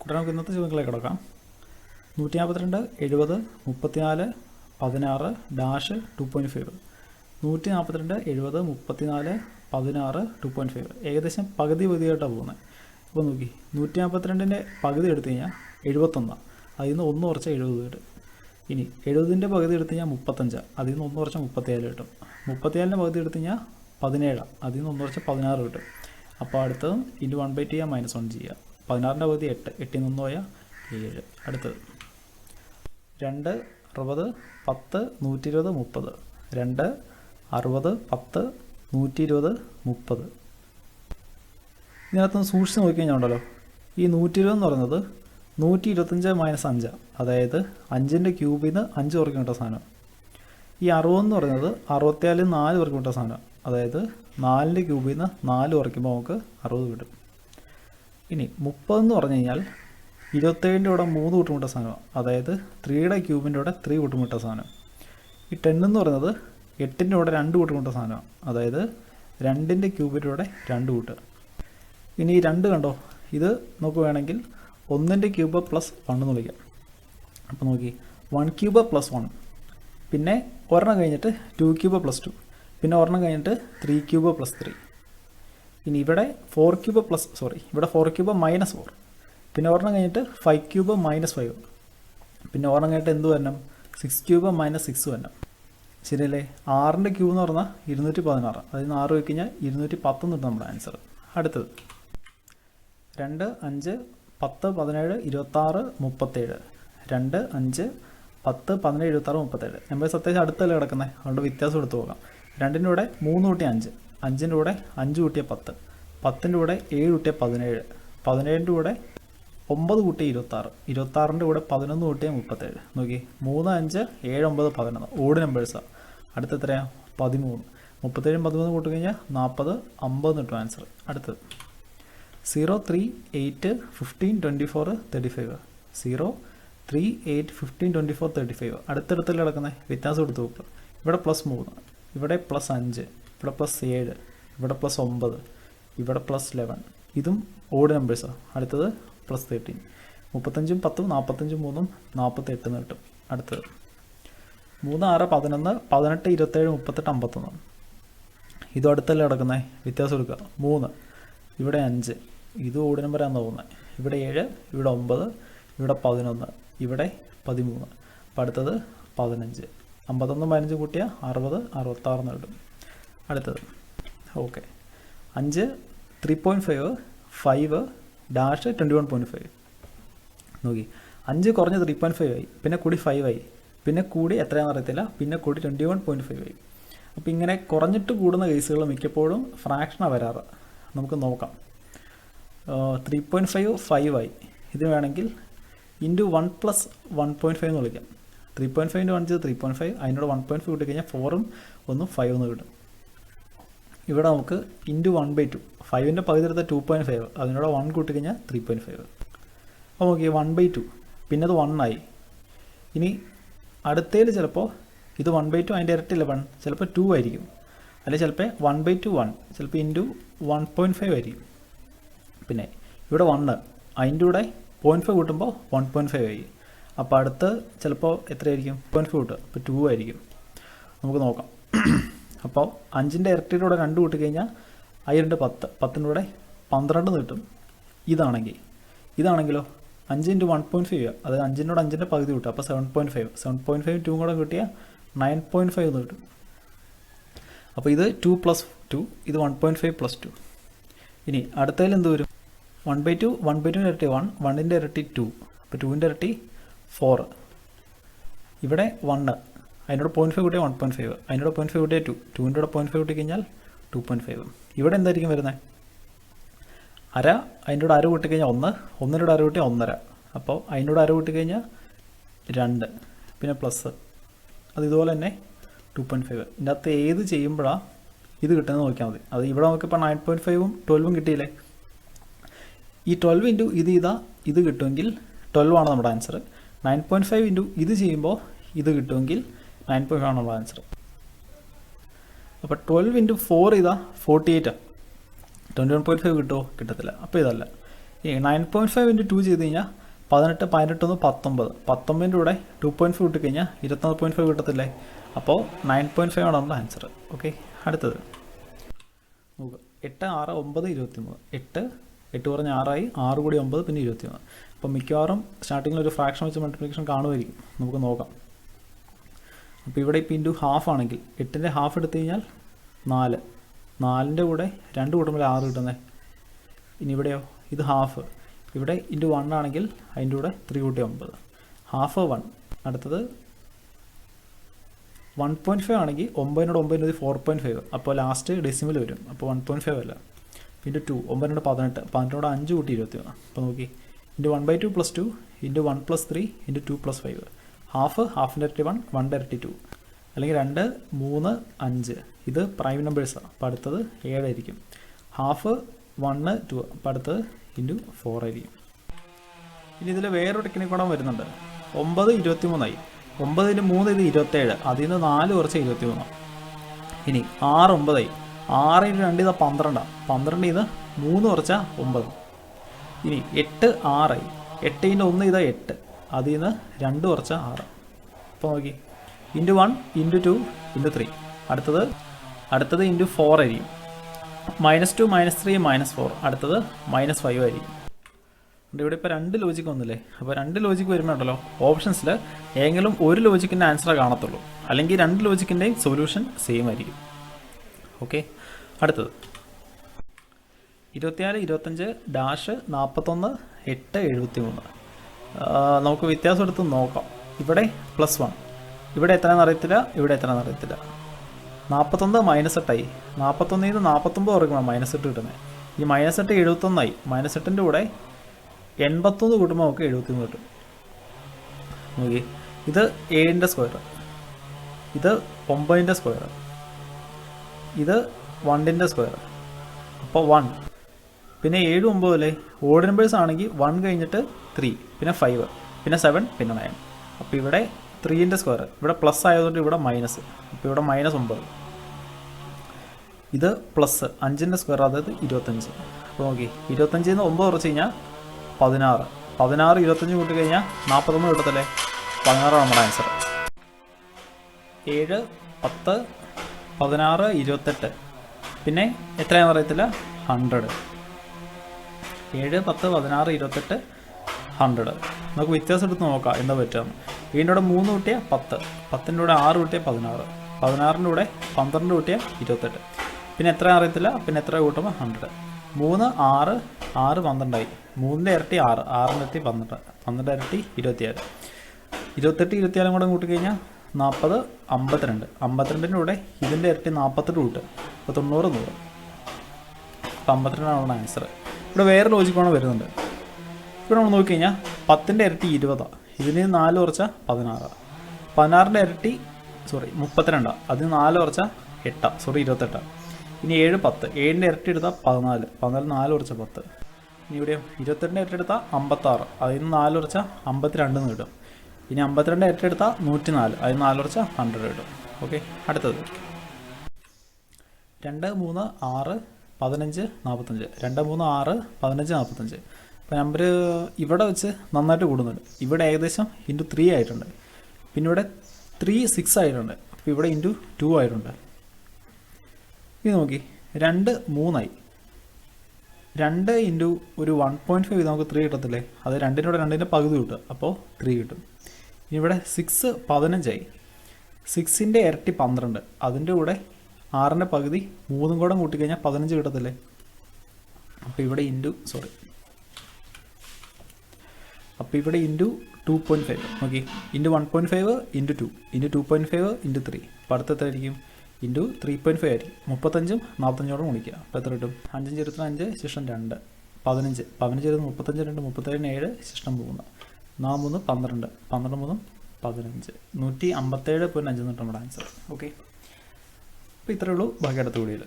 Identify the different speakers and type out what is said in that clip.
Speaker 1: ഉടനെ നമുക്ക് ഇന്നത്തെ ചോദ്യങ്ങളിലേക്ക് കിടക്കാം. 142, 70, 34, 16 ഡാഷ് 2.5. 142, 70, 34, 16, 2.5 ഏകദേശം പകുതിയായിട്ടാണ് പോകുന്നത്. അപ്പോൾ നോക്കി 142ൻ്റെ പകുതി എടുത്തു കഴിഞ്ഞാൽ 71, അതിൽ നിന്ന് 1 കുറച്ച് 70 കിട്ടും. ഇനി 70ൻ്റെ പകുതി എടുത്തു കഴിഞ്ഞാൽ 35, അതിൽ നിന്ന് 1 കുറച്ച് 37 കിട്ടും. 34ൻ്റെ പകുതി എടുത്തു കഴിഞ്ഞാൽ 17, അതിൽ നിന്ന് 1 കുറച്ച് 16 കിട്ടും. അപ്പോൾ അടുത്തത് ഇൻറ്റു 1/2 ചെയ്യുക, -1 ചെയ്യുക. 16ൻ്റെ പകുതി 8, 8ൽ നിന്ന് 1 പോയാൽ 7. അടുത്തത് 2, 60, 10, 120, 30. 2, 60, 10, 120, 30. ഇതിനകത്ത് സൂക്ഷിച്ച് നോക്കിക്കഴിഞ്ഞാൽ ഉണ്ടല്ലോ, ഈ 120 എന്ന് പറയുന്നത് 125 - 5, അതായത് 5ൻ്റെ ക്യൂബിൽ നിന്ന് 5 കുറയ്ക്കും കിട്ടുന്ന സാധനം. ഈ 60 എന്ന് പറയുന്നത് 64 4 കുറയ്ക്കും കിട്ടുന്ന സാധനം, അതായത് 4ൻ്റെ ക്യൂബിൽ നിന്ന് 4 കുറയ്ക്കുമ്പോൾ നമുക്ക് 60 കിട്ടും. ഇനി 30 എന്ന് പറഞ്ഞു കഴിഞ്ഞാൽ 27ൻ്റെ കൂടെ 3 കൂട്ടുമുട്ട സാധനമാണ്, അതായത് 3യുടെ ക്യൂബിൻ്റെ കൂടെ 3 കൂട്ടുമുട്ട സാധനം. ഈ 10 എന്ന് പറയുന്നത് 8ൻ്റെ കൂടെ 2 കൂട്ടുമുട്ട സാധനമാണ്, അതായത് 2ൻ്റെ ക്യൂബിൻ്റെ കൂടെ 2 കൂട്ട്. ഇനി ഈ 2 കണ്ടോ, ഇത് നമുക്ക് വേണമെങ്കിൽ 1ൻ്റെ ക്യൂബ് പ്ലസ് 1 എന്ന് വിളിക്കാം. അപ്പോൾ നോക്കി 1 ക്യൂബ് പ്ലസ് 1, പിന്നെ ഒരെണ്ണം കഴിഞ്ഞിട്ട് 2 ക്യൂബ് പ്ലസ് 2, പിന്നെ ഒരെണ്ണം കഴിഞ്ഞിട്ട് 3 ക്യൂബ് പ്ലസ് 3. ഇനി ഇവിടെ 4 ക്യൂബ് പ്ലസ് ഇവിടെ 4 ക്യൂബ് -4, പിന്നെ ഒരെണ്ണം കഴിഞ്ഞിട്ട് 5 ക്യൂബ് -5, പിന്നെ ഒരെണ്ണം കഴിഞ്ഞിട്ട് എന്ത് വരണം, 6 ക്യൂബ് -6 വരണം. ശരിയല്ലേ? 6ൻ്റെ ക്യൂബ് എന്ന് പറഞ്ഞാൽ 216, അതിൽ നിന്ന് 6 വെച്ച് കഴിഞ്ഞാൽ 210 എന്ന് കിട്ടും നമ്മുടെ ആൻസർ. അടുത്തത് 2, 5, 10, 17, 26, 37. 2, 5, 10, 17, 26, 37 നമ്പേഴ്സ് അത്യാവശ്യം അടുത്തല്ലേ കിടക്കുന്നത്, അതുകൊണ്ട് വ്യത്യാസം എടുത്ത് പോകാം. 2ൻ്റെ കൂടെ 3 കൂട്ടിയ 5, 5ൻ്റെ കൂടെ 5 കൂട്ടിയ 10, 10ൻ്റെ കൂടെ 7 കൂട്ടിയ 17, 17ൻ്റെ കൂടെ 9 കൂട്ടിയ 26, 26ൻ്റെ കൂടെ 11 കൂട്ടിയ 37. നോക്കി 3, 5, 7, 9, 11 ഓഡ് നമ്പേഴ്സാണ്. അടുത്ത എത്രയാണ്? 13. 37 13 കൂട്ടി കഴിഞ്ഞാൽ 40, 50 കിട്ടും ആൻസർ. അടുത്തത് 0, 3, 8, 15, 24, 35. 0, 3, 8, 15, 24, 35 അടുത്തടുത്തല്ലേ കിടക്കുന്നത്, വ്യത്യാസം എടുത്ത് നോക്കുക. ഇവിടെ +3, ഇവിടെ +5, ഇവിടെ +7, ഇവിടെ +9, ഇവിടെ +11. ഇതും ഓഡ് നമ്പേഴ്സാണ്. അടുത്തത് +13. 35, 10, 45, 3, 48 എന്ന് കിട്ടും. അടുത്തത് 3, 6, 11, 18, 27, 38, 51. ഇതും അടുത്തല്ലേ കിടക്കുന്നത്, വ്യത്യാസം എടുക്കുക. 3, ഇവിടെ 5, ഇത് ഓഡ് നമ്പറാണെന്ന് തോന്നുന്നത്. ഇവിടെ 7, ഇവിടെ 9, ഇവിടെ 11, ഇവിടെ 13. അപ്പോൾ അടുത്തത് 15. 51 15 കൂട്ടിയ 60, 66 എന്ന് കിട്ടും. അടുത്തത് ഓക്കെ 5, 3.5, 5 ഡാഷ് 21.5. നോക്കി 5 കുറഞ്ഞ് 3.5 ആയി, പിന്നെ കൂടി 5 ആയി, പിന്നെ കൂടി എത്രയാണെന്ന് അറിയത്തില്ല, പിന്നെ കൂടി 21.5 ആയി. അപ്പോൾ ഇങ്ങനെ കുറഞ്ഞിട്ട് കൂടുന്ന കേസുകൾ മിക്കപ്പോഴും ഫ്രാക്ഷനാണ് വരാറ്. നമുക്ക് നോക്കാം. 3.5 5 ആയി, ഇത് വേണമെങ്കിൽ ഇൻറ്റു 1 + 1.5 എന്ന് വിളിക്കാം. 3.5 × 1 3.5, അതിനോട് 1.5 കൂട്ടി കഴിഞ്ഞാൽ 4ഉം 1ഉം 5 എന്ന് കിട്ടും. ഇവിടെ നമുക്ക് ഇൻറ്റു 1/2, 5ൻ്റെ പകുതി എടുത്ത 2.5, അതിനോട് 1 കൂട്ടി കഴിഞ്ഞാൽ 3.5. അപ്പോൾ നോക്കി 1/2, പിന്നെ അത് 1 ആയി. ഇനി അടുത്തതിൽ ചിലപ്പോൾ ഇത് 1/2 അതിൻ്റെ ഇരട്ടില്ല 1, ചിലപ്പോൾ 2 ആയിരിക്കും, അല്ലെങ്കിൽ ചിലപ്പോൾ 1/2 1, ചിലപ്പോൾ ഇൻറ്റു 1.5 ആയിരിക്കും. പിന്നെ ഇവിടെ 1, അതിൻ്റെ കൂടെ 0.5 കൂട്ടുമ്പോൾ 1.5 ആയി. അപ്പോൾ അടുത്ത് ചിലപ്പോൾ എത്രയായിരിക്കും, 0.5 കൂട്ടുക, അപ്പോൾ 2 ആയിരിക്കും. നമുക്ക് നോക്കാം. അപ്പോൾ 5ൻ്റെ ഇരട്ടിയുടെ 2 കൂട്ടി കഴിഞ്ഞാൽ 10 10, 10ൻ്റെ കൂടെ 12 കിട്ടും. ഇതാണെങ്കിലോ 5 × 1.5 ചെയ്യുക, അതായത് 5നോട് 5ൻ്റെ പകുതി കൂട്ടുക, അപ്പോൾ 7.5, 7.5 2 കൂടെ കൂട്ടിയാൽ 9.5 എന്ന് കിട്ടും. അപ്പോൾ ഇത് 2 + 2, ഇത് 1.5 + 2. ഇനി അടുത്തതിൽ എന്ത് വരും? 1/2, 1/2ൻ്റെ ഇരട്ടി 1, 1ൻ്റെ ഇരട്ടി 2, അപ്പോൾ 2ൻ്റെ ഇരട്ടി 4. ഇവിടെ 1, അതിനോട് 0.5 കൂട്ടിയാൽ 1.5, അതിനോട് 0.5 കൂട്ടിയാൽ 2, 2ൻ്റെ കൂടെ 0.5 കൂട്ടി കഴിഞ്ഞാൽ 2.5. ഇവിടെ എന്തായിരിക്കും വരുന്നത്? അര, അതിൻ്റെ കൂടെ അര കൂട്ടി കഴിഞ്ഞാൽ 1, 1ൻ്റെ കൂടെ അര കൂട്ടിയാൽ 1.5, അപ്പോൾ അതിനോട് അര കൂട്ടി കഴിഞ്ഞാൽ 2, പിന്നെ പ്ലസ് അത് ഇതുപോലെ തന്നെ 2.5. ഇതിൻ്റെ അകത്ത് ഏത് ചെയ്യുമ്പോഴാണ് ഇത് കിട്ടുന്നത് നോക്കിയാൽ മതി. അത് ഇവിടെ നമുക്കിപ്പോൾ 9.5ഉം 12ഉം കിട്ടിയില്ലേ. ഈ 12 × ഇത് കിട്ടുമെങ്കിൽ 12 ആണ് നമ്മുടെ ആൻസർ. 9.5 × ഇത് ചെയ്യുമ്പോൾ ഇത് കിട്ടുമെങ്കിൽ 9.5 ആണ് നമ്മുടെ ആൻസർ. അപ്പോൾ 12 × 4 48. 21.5 കിട്ടുമോ? കിട്ടത്തില്ല. അപ്പോൾ ഇതല്ല. 9.5 × 2 ചെയ്ത് കഴിഞ്ഞാൽ 18 18 19 19ൻ്റെ കൂടെ 2.5 ഇട്ട് കഴിഞ്ഞാൽ 21.5 കിട്ടത്തില്ലേ? അപ്പോൾ 9.5 ആണ് നമ്മുടെ ആൻസർ. ഓക്കെ, അടുത്തത് നോക്കുക. 8 6 9 23. 8 പറഞ്ഞ 6 ആയി, 6 കൂടി 9 പിന്നെ 21. അപ്പോൾ മിക്കവാറും സ്റ്റാർട്ടിങ്ങിൽ ഒരു ഫ്രാക്ഷൻ വെച്ച് മൾട്ടിപ്ലിക്കേഷൻ കാണുമായിരിക്കും. നമുക്ക് നോക്കാം. അപ്പോൾ ഇവിടെ ഇപ്പോൾ ഇൻറ്റു ഹാഫ് ആണെങ്കിൽ 8ൻ്റെ ഹാഫ് എടുത്തു കഴിഞ്ഞാൽ 4. 4ൻ്റെ കൂടെ 2 കൂട്ടുമ്പോൾ 6 കിട്ടുന്നത്. ഇനി ഇവിടെയോ ഇത് ഹാഫ്. ഇവിടെ ഇൻറ്റു 1 ആണെങ്കിൽ അതിൻ്റെ കൂടെ 3 കൂട്ടി 9. ഹാഫ് 1. അടുത്തത് 1.5 ആണെങ്കിൽ 9 9 4.5. അപ്പോൾ ലാസ്റ്റ് ഡെസിമൽ വരും. അപ്പോൾ 1.5 അല്ല. ഇൻറ്റു 2 9 18 18 5 കൂട്ടി 21. അപ്പോൾ നോക്കി ഇൻറ്റു 1/2 + 2 ഇൻറ്റു 1 + 3 ഇൻറ്റു 2 + 5. ഹാഫിൻ്റെ ഇരട്ടി 1 1ൻ്റെ ഇരട്ടി 2 അല്ലെങ്കിൽ 2 3 5. ഇത് പ്രൈം നമ്പേഴ്സാണ്. അപ്പോൾ അടുത്തത് 7 ആയിരിക്കും. ഹാഫ് 1 2. അപ്പോൾ അടുത്തത് ഇൻറ്റു 4 ആയിരിക്കും. ഇനി ഇതിൽ വേറൊരു ടെക്നിക്ക് കൂടെ വരുന്നുണ്ട്. 9 23 9ന് 3 ഇത് 27. അതിൽ നിന്ന് 4 കുറച്ച് 23. ഇനി 6 9 6 × 2 ഇത് 12. 12 ഇത് 3 കുറച്ച 9. ഇനി 8 6 8 × 1 ഇത് 8. അതിൽ നിന്ന് 2 കുറച്ച 6. അപ്പോൾ നോക്കി ഇൻറ്റു 1 ഇൻറ്റു 2 ഇൻറ്റു 3. അടുത്തത് ഇൻറ്റു 4 ആയിരിക്കും. -2 -3 -4. അടുത്തത് -5 ആയിരിക്കും. ഇവിടെ ഇപ്പോൾ 2 ലോജിക്ക് വന്നില്ലേ? അപ്പോൾ 2 ലോജിക്ക് വരുമ്പോഴല്ലോ ഓപ്ഷൻസിൽ ഏതെങ്കിലും ഒരു ലോജിക്കിൻ്റെ ആൻസറേ കാണത്തുള്ളൂ. അല്ലെങ്കിൽ 2 ലോജിക്കിൻ്റെയും സൊല്യൂഷൻ സെയിം ആയിരിക്കും. ഓക്കെ, അടുത്തത് 24 25 -41 8 73. നമുക്ക് വ്യത്യാസം എടുത്ത് നോക്കാം. ഇവിടെ +1. ഇവിടെ എത്രയാണെന്ന് അറിയത്തില്ല, ഇവിടെ എത്രയാണെന്ന് അറിയത്തില്ല. 41 -8 ആയി. 41 നിന്ന് 49 കുറയ്ക്കണം -8 കിട്ടുന്നത്. ഈ -8 71 ആയി. -8ൻ്റെ കൂടെ 81 കൂട്ടുമ്പോൾ നമുക്ക് 73 കിട്ടും. നോക്കി ഇത് 7ൻ്റെ സ്ക്വയർ, ഇത് 9ൻ്റെ സ്ക്വയർ, ഇത് 1ൻ്റെ സ്ക്വയർ. അപ്പോൾ 1 പിന്നെ 7 9 അല്ലേ? ഓഡ് നമ്പേഴ്സ് ആണെങ്കിൽ 1 കഴിഞ്ഞിട്ട് 3 പിന്നെ 5 പിന്നെ 7 പിന്നെ 9. അപ്പോൾ ഇവിടെ 3ൻ്റെ സ്ക്വയർ, ഇവിടെ പ്ലസ് ആയതുകൊണ്ട് ഇവിടെ മൈനസ്. അപ്പോൾ ഇവിടെ -9. ഇത് പ്ലസ് 5ൻ്റെ സ്ക്വയർ, അതായത് 25. അപ്പോൾ നോക്കി 25 നിന്ന് 9 കുറച്ച് കഴിഞ്ഞാൽ 16. 16 25 കൂട്ടി കഴിഞ്ഞാൽ 41 കിട്ടത്തില്ലേ? 16 നമ്മുടെ ആൻസർ. 7 10 16 28 പിന്നെ എത്രയാണെന്ന് അറിയത്തില്ല, 100. 7 10 16 28 100. നമുക്ക് വ്യത്യാസം എടുത്ത് നോക്കാം എന്താ പറ്റുക. ഇതിൻ്റെ കൂടെ 3 കൂട്ടിയാൽ 10, 10ൻ്റെ കൂടെ 6 കൂട്ടിയാൽ 16, 16ൻ്റെ കൂടെ 12 കൂട്ടിയാൽ 28. പിന്നെ എത്ര അറിയത്തില്ല, പിന്നെ എത്ര കൂട്ടുമ്പോൾ 100. 3 6 6 12 ആയി. 3ൻ്റെ ഇരട്ടി 6, 6ൻ്റെ ഇരട്ടി 12, 12ൻ്റെ ഇരട്ടി 27. 28 24 കൂടെ കൂട്ടിക്കഴിഞ്ഞാൽ 40 52. 52ൻ്റെ കൂടെ ഇതിൻ്റെ ഇരട്ടി 48 കൂട്ടുക. അപ്പോൾ 90 100. അപ്പോൾ 52 ആണ് ആൻസർ. ഇവിടെ വേറെ ലോജിക്കാണ് വരുന്നുണ്ട്. ഇവിടെ നമ്മൾ നോക്കിക്കഴിഞ്ഞാൽ 10ൻ്റെ ഇരട്ടി 20. ഇതിന് 4 കുറച്ച 16. 16ൻ്റെ ഇരട്ടി 32. അതിന് 4 കുറച്ച 8 28. ഇനി 7 10. 7ൻ്റെ ഇരട്ടി എടുത്താൽ 14. 14 4 കുറച്ച 10. ഇനി ഇവിടെയോ 22ൻ്റെ ഇരട്ടി എടുത്താൽ 56. അതിന് 4 കുറച്ച 52 കിട്ടും. ഇനി 52ൻ്റെ ഇരട്ടി എടുത്താൽ 104. അതിന് 4 കുറച്ച 100 കിട്ടും. ഓക്കെ, അടുത്തത് 2 3 6 15 45. 2 3 6 15 45. അപ്പോൾ നമ്പർ ഇവിടെ വെച്ച് നന്നായിട്ട് കൂടുന്നുണ്ട്. ഇവിടെ ഏകദേശം × 3 ആയിട്ടുണ്ട്. പിന്നെ ഇവിടെ 3 6 ആയിട്ടുണ്ട്. അപ്പോൾ ഇവിടെ × 2 ആയിട്ടുണ്ട്. ഇത് നോക്കി 2 3 ആയി. 2 × ഒരു 1.5 നമുക്ക് 3 കിട്ടത്തില്ലേ? അത് 2ൻ്റെ കൂടെ 2ൻ്റെ പകുതി കിട്ടുക. അപ്പോൾ 3 കിട്ടും. ഇനി ഇവിടെ 6 15 ആയി. 6ൻ്റെ ഇരട്ടി 12. അതിൻ്റെ കൂടെ 6ൻ്റെ പകുതി 3 കൂടെ കൂട്ടിക്കഴിഞ്ഞാൽ 15 കിട്ടത്തില്ലേ? അപ്പോൾ ഇവിടെ അപ്പോൾ ഇവിടെ × 2.5 നോക്കി. × 1.5 × 2 × 2.5 × 3. അപ്പോൾ അടുത്ത എത്രയായിരിക്കും? × 3.5 ആയിരിക്കും. 35ഉം 45ഓടും ഗുണിക്കുക. അപ്പോൾ എത്ര കിട്ടും? 5 25 ശേഷം 2 15. 15 35 2 37 7 ശേഷം 3 4 3 12 12 3 15 157.5 നമ്മുടെ ആൻസർ. ഓക്കെ, അപ്പോൾ ഇത്രയേ ഉള്ളൂ. ബാക്കി അടുത്ത വീഡിയോയിൽ